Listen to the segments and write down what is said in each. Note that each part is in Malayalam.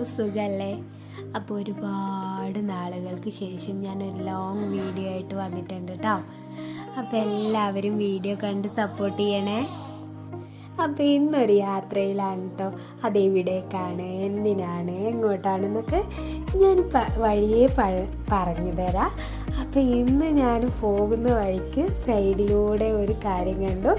എല്ലാവർക്കും സുഖമല്ലേ? അപ്പോൾ ഒരുപാട് നാളുകൾക്ക് ശേഷം ഞാനൊരു ലോങ് വീഡിയോ ആയിട്ട് വന്നിട്ടുണ്ട് കേട്ടോ. അപ്പോൾ എല്ലാവരും വീഡിയോ കണ്ട് സപ്പോർട്ട് ചെയ്യണേ. അപ്പോൾ ഇന്നൊരു യാത്രയിലാണ് കേട്ടോ. അതെവിടേക്കാണ്, എന്തിനാണ്, എങ്ങോട്ടാണെന്നൊക്കെ ഞാൻ വഴിയെ പറഞ്ഞു തരാം. അപ്പോൾ ഇന്ന് ഞാൻ പോകുന്ന വഴിക്ക് സൈഡിലൂടെ ഒരു കാര്യം കണ്ടു.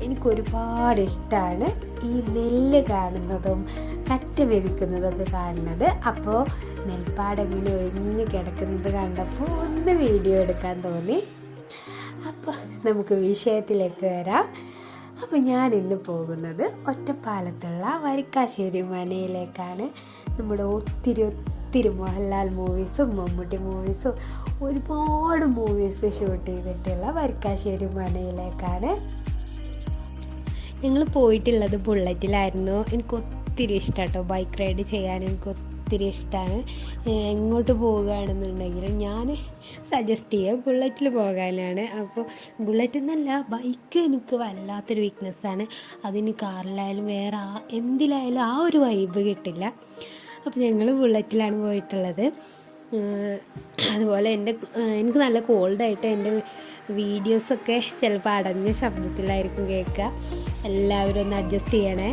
എനിക്കൊരുപാട് ഇഷ്ടമാണ് ഈ നെല്ല് കാണുന്നതും കറ്റ മെതിക്കുന്നതൊക്കെ കാണുന്നത്. അപ്പോൾ നെൽപ്പാടെങ്ങനെ ഒഴിഞ്ഞ് കിടക്കുന്നത് കണ്ടപ്പോൾ ഒന്ന് വീഡിയോ എടുക്കാൻ തോന്നി. അപ്പോൾ നമുക്ക് വിഷയത്തിലേക്ക് വരാം. അപ്പോൾ ഞാൻ ഇന്ന് പോകുന്നത് ഒറ്റപ്പാലത്തുള്ള വരിക്കാശ്ശേരി മനയിലേക്കാണ്. നമ്മുടെ ഒത്തിരി മോഹൻലാൽ മൂവീസും മമ്മൂട്ടി മൂവീസും ഒരുപാട് മൂവീസ് ഷൂട്ട് ചെയ്തിട്ടുള്ള വരിക്കാശ്ശേരി മനയിലേക്കാണ് ഞങ്ങൾ പോയിട്ടുള്ളത്. ബുള്ളറ്റിലായിരുന്നു. എനിക്ക് ഒത്തിരി ഇഷ്ടം കേട്ടോ, ബൈക്ക് റൈഡ് ചെയ്യാൻ എനിക്ക് ഒത്തിരി ഇഷ്ടമാണ്. എങ്ങോട്ട് പോവുകയാണെന്നുണ്ടെങ്കിലും ഞാൻ സജസ്റ്റ് ചെയ്യുക ബുള്ളറ്റിൽ പോകാനാണ്. അപ്പോൾ ബുള്ളറ്റിൽ നിന്നല്ല, ബൈക്ക് എനിക്ക് വല്ലാത്തൊരു വീക്ക്നെസ്സാണ്. അതിന് കാറിലായാലും വേറെ എന്തിലായാലും ആ ഒരു വൈബ് കിട്ടില്ല. അപ്പോൾ ഞങ്ങൾ ബുള്ളറ്റിലാണ് പോയിട്ടുള്ളത്. അതുപോലെ എനിക്ക് നല്ല കോൾഡായിട്ട് എൻ്റെ വീഡിയോസൊക്കെ ചിലപ്പോൾ അടഞ്ഞ ശബ്ദത്തിലായിരിക്കും കേൾക്കുക. എല്ലാവരും ഒന്ന് അഡ്ജസ്റ്റ് ചെയ്യണേ.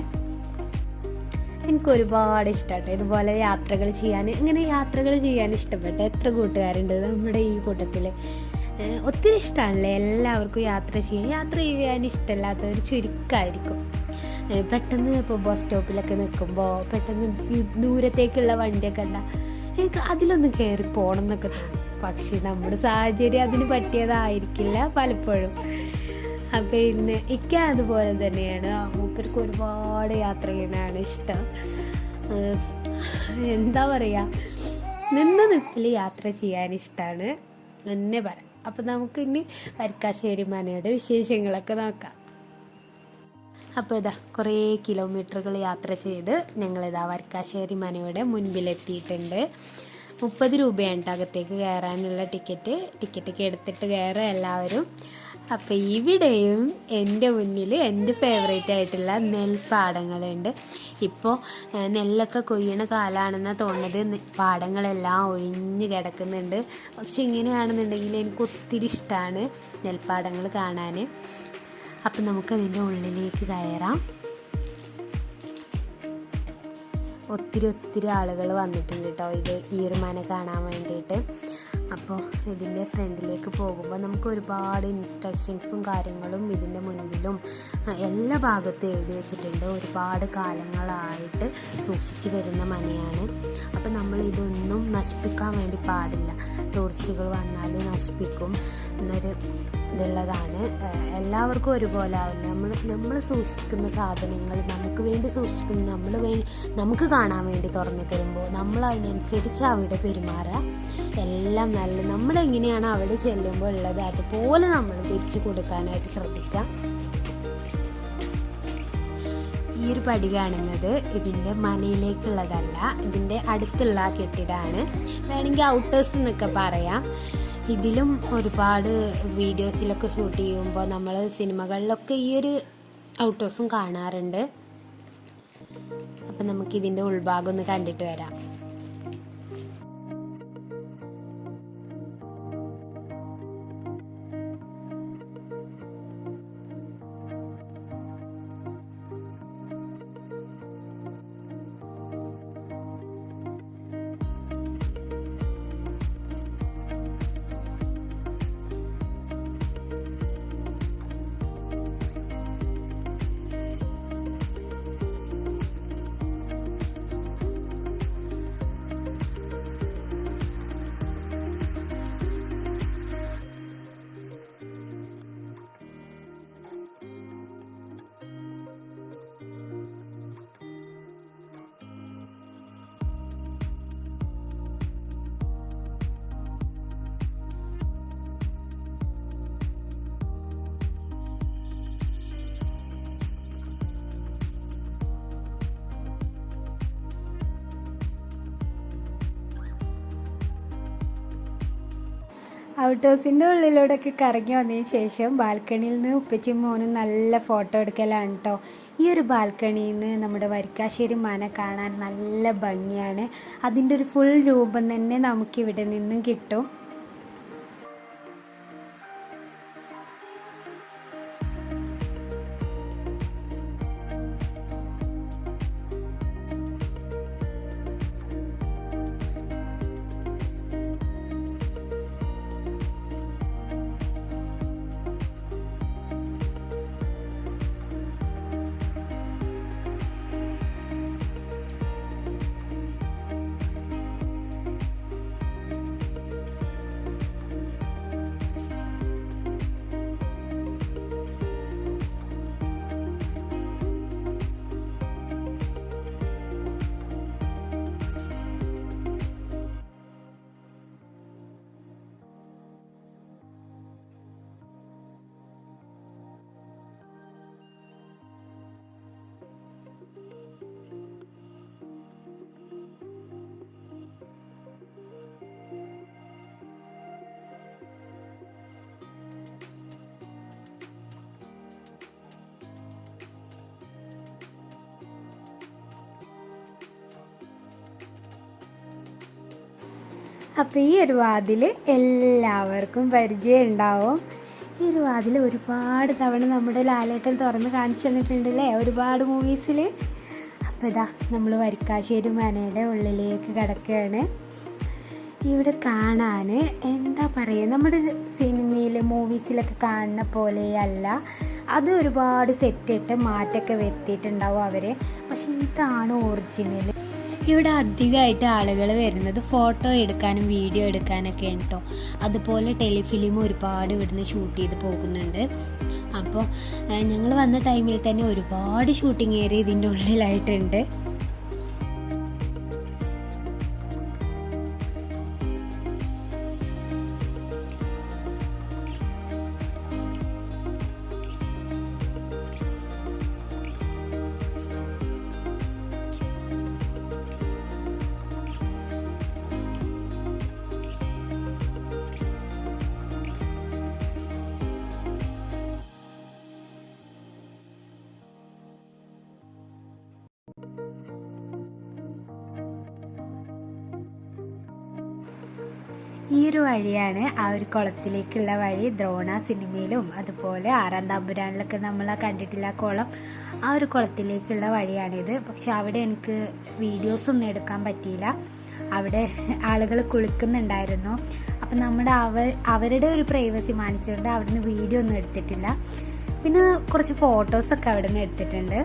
എനിക്കൊരുപാട് ഇഷ്ടമാട്ടോ ഇതുപോലെ യാത്രകൾ ചെയ്യാൻ. ഇങ്ങനെ യാത്രകൾ ചെയ്യാൻ ഇഷ്ടപ്പെട്ട എത്ര കൂട്ടുകാരുണ്ട് നമ്മുടെ ഈ കൂട്ടത്തിൽ. ഒത്തിരി ഇഷ്ടമാണല്ലേ എല്ലാവർക്കും യാത്ര ചെയ്യാൻ ഇഷ്ടമില്ലാത്തവർ ചുരുക്കമായിരിക്കും. പെട്ടെന്ന് ഇപ്പോൾ ബസ് സ്റ്റോപ്പിലൊക്കെ നിൽക്കുമ്പോൾ പെട്ടെന്ന് ദൂരത്തേക്കുള്ള വണ്ടിയൊക്കെ ഉണ്ടാ എനിക്ക് അതിലൊന്നും കയറി പോകണം എന്നൊക്കെ തോന്നും. പക്ഷേ നമ്മുടെ സാഹചര്യം അതിന് പറ്റിയതായിരിക്കില്ല പലപ്പോഴും. അപ്പോൾ ഇന്ന് എനിക്ക് അതുപോലെ തന്നെയാണ്. മൂപ്പർക്ക് ഒരുപാട് യാത്ര ചെയ്യാനാണ് ഇഷ്ടം. എന്താ പറയുക, നിന്ന നിപ്പിൽ യാത്ര ചെയ്യാൻ ഇഷ്ടമാണ് എന്നെ പറയാം. അപ്പോൾ നമുക്ക് ഇനി വരിക്കാശ്ശേരി മനയുടെ വിശേഷങ്ങളൊക്കെ നോക്കാം. അപ്പോൾ ഇതാ കുറേ കിലോമീറ്ററുകൾ യാത്ര ചെയ്ത് ഞങ്ങളിതാ വരിക്കാശ്ശേരി മനയുടെ മുൻപിലെത്തിയിട്ടുണ്ട്. 30 രൂപയാണ് അകത്തേക്ക് കയറാനുള്ള ടിക്കറ്റൊക്കെ എടുത്തിട്ട് കയറുക എല്ലാവരും. അപ്പോൾ ഇവിടെയും എൻ്റെ മുന്നിൽ എൻ്റെ ഫേവറേറ്റ് ആയിട്ടുള്ള നെൽപ്പാടങ്ങളുണ്ട്. ഇപ്പോൾ നെല്ലൊക്കെ കൊയ്യണ കാലമാണെന്നാണ് തോന്നുന്നത്. പാടങ്ങളെല്ലാം ഒഴിഞ്ഞ് കിടക്കുന്നുണ്ട്. പക്ഷെ ഇങ്ങനെയാണെന്നുണ്ടെങ്കിൽ എനിക്ക് ഒത്തിരി ഇഷ്ടമാണ് നെൽപ്പാടങ്ങൾ കാണാൻ. അപ്പം നമുക്കതിൻ്റെ ഉള്ളിലേക്ക് കയറാം. ഒത്തിരി ആളുകൾ വന്നിട്ടുണ്ട് കേട്ടോ ഈ ഒരു മന കാണാൻ വേണ്ടിയിട്ട്. അപ്പോൾ ഇതിൻ്റെ ഫ്രണ്ടിലേക്ക് പോകുമ്പോൾ നമുക്ക് ഒരുപാട് ഇൻസ്ട്രക്ഷൻസും കാര്യങ്ങളും ഇതിൻ്റെ മുൻപിലും എല്ലാ ഭാഗത്തും എഴുതി വെച്ചിട്ടുണ്ട്. ഒരുപാട് കാലങ്ങളായിട്ട് സൂക്ഷിച്ച് വരുന്ന മനയാണ്. അപ്പോൾ നമ്മൾ ഇതൊന്നും നശിപ്പിക്കാൻ വേണ്ടി പാടില്ല. ടൂറിസ്റ്റുകൾ വന്നാൽ നശിപ്പിക്കും എന്നൊരു ഇതുള്ളതാണ്. എല്ലാവർക്കും ഒരുപോലെ ആവില്ല. നമ്മൾ സൂക്ഷിക്കുന്ന സാധനങ്ങൾ നമുക്ക് വേണ്ടി സൂക്ഷിക്കുന്ന നമുക്ക് കാണാൻ വേണ്ടി തുറന്നു തരുമ്പോൾ നമ്മൾ അതിനനുസരിച്ച് അവിടെ പെരുമാറുക. എല്ലാം നല്ല നമ്മളെങ്ങനെയാണ് അവിടെ ചെല്ലുമ്പോൾ ഉള്ളത് അതുപോലെ നമ്മൾ തിരിച്ചു കൊടുക്കാനായിട്ട് ശ്രദ്ധിക്കാം. ഈ ഒരു പടി കാണുന്നത് ഇതിൻ്റെ മനയിലേക്കുള്ളതല്ല, ഇതിൻ്റെ അടുത്തുള്ള കെട്ടിടമാണ്. വേണമെങ്കിൽ ഔട്ടേഴ്സ് എന്നൊക്കെ പറയാം. ഇതിലും ഒരുപാട് വീഡിയോസിലൊക്കെ ഷൂട്ട് ചെയ്യുമ്പോൾ നമ്മൾ സിനിമകളിലൊക്കെ ഈ ഒരു ഔട്ടേഴ്സും കാണാറുണ്ട്. അപ്പം നമുക്കിതിൻ്റെ ഉൾഭാഗം ഒന്ന് കണ്ടിട്ട് വരാം. ഔട്ട് ഹൗസിൻ്റെ ഉള്ളിലൂടെയൊക്കെ കറങ്ങി വന്നതിന് ശേഷം ബാൽക്കണിയിൽ നിന്ന് ഉപ്പച്ചിയും മോനും നല്ല ഫോട്ടോ എടുക്കലാണ് കേട്ടോ. ഈ ഒരു ബാൽക്കണിയിൽ നിന്ന് നമ്മുടെ വരിക്കാശ്ശേരി മന കാണാൻ നല്ല ഭംഗിയാണ്. അതിൻ്റെ ഒരു ഫുൾ രൂപം തന്നെ നമുക്കിവിടെ നിന്നും കിട്ടും. അപ്പോൾ ഈ ഒരു വാതിൽ എല്ലാവർക്കും പരിചയം ഉണ്ടാവും. ഈ ഒരു വാതിൽ ഒരുപാട് തവണ നമ്മുടെ ലാലേട്ടൻ തുറന്ന് കാണിച്ചു തന്നിട്ടുണ്ടല്ലേ ഒരുപാട് മൂവീസിൽ. അപ്പോൾ ഇതാ നമ്മൾ വരിക്കാശ്ശേരി മനയുടെ ഉള്ളിലേക്ക് കിടക്കുകയാണ്. ഇവിടെ കാണാൻ എന്താ പറയുക, നമ്മുടെ സിനിമയിൽ മൂവീസിലൊക്കെ കാണുന്ന പോലെയല്ല. അത് ഒരുപാട് സെറ്റിട്ട് മാറ്റമൊക്കെ വരുത്തിയിട്ടുണ്ടാവും അവർ. പക്ഷെ ഇതാണ് ഒറിജിനൽ. ഇവിടെ അധികമായിട്ട് ആളുകൾ വരുന്നത് ഫോട്ടോ എടുക്കാനും വീഡിയോ എടുക്കാനൊക്കെ കേട്ടോ. അതുപോലെ ടെലിഫിലിം ഒരുപാട് ഇവിടുന്ന് ഷൂട്ട് ചെയ്ത് പോകുന്നുണ്ട്. അപ്പോൾ ഞങ്ങൾ വന്ന ടൈമിൽ തന്നെ ഒരുപാട് ഷൂട്ടിംഗ് ഏരിയ ഇതിൻ്റെ ഉള്ളിലായിട്ടുണ്ട്. ഈ ഒരു വഴിയാണ് ആ ഒരു കുളത്തിലേക്കുള്ള വഴി. ദ്രോണ സിനിമയിലും അതുപോലെ ആറാം തമ്പുരാനിലൊക്കെ നമ്മൾ കണ്ടിട്ടില്ല കുളം. ആ ഒരു കുളത്തിലേക്കുള്ള വഴിയാണിത്. പക്ഷെ അവിടെ എനിക്ക് വീഡിയോസൊന്നും എടുക്കാൻ പറ്റിയില്ല. അവിടെ ആളുകൾ കുളിക്കുന്നുണ്ടായിരുന്നു. അപ്പം അവരുടെ ഒരു പ്രൈവസി മാനിച്ചുകൊണ്ട് അവിടുന്ന് വീഡിയോ ഒന്നും എടുത്തിട്ടില്ല. പിന്നെ കുറച്ച് ഫോട്ടോസൊക്കെ അവിടെ നിന്ന് എടുത്തിട്ടുണ്ട്.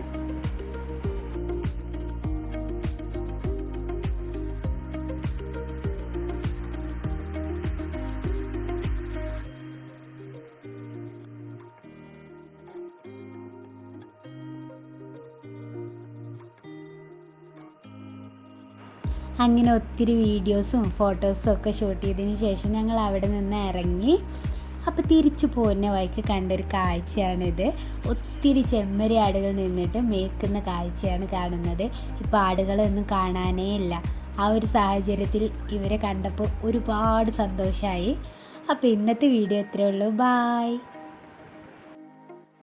അങ്ങനെ ഒത്തിരി വീഡിയോസും ഫോട്ടോസും ഒക്കെ ഷൂട്ട് ചെയ്തതിന് ശേഷം ഞങ്ങൾ അവിടെ നിന്ന് ഇറങ്ങി. അപ്പോൾ തിരിച്ചു പോകുന്ന വഴിക്ക് കണ്ടൊരു കാഴ്ചയാണിത്. ഒത്തിരി ചെമ്മരി ആടുകൾ നിന്നിട്ട് മേക്കുന്ന കാഴ്ചയാണ് കാണുന്നത്. ഇപ്പോൾ ആടുകളൊന്നും കാണാനേ ഇല്ല. ആ ഒരു സാഹചര്യത്തിൽ ഇവരെ കണ്ടപ്പോൾ ഒരുപാട് സന്തോഷമായി. അപ്പോൾ ഇന്നത്തെ വീഡിയോ ഇത്രയേ ഉള്ളൂ. ബായ്.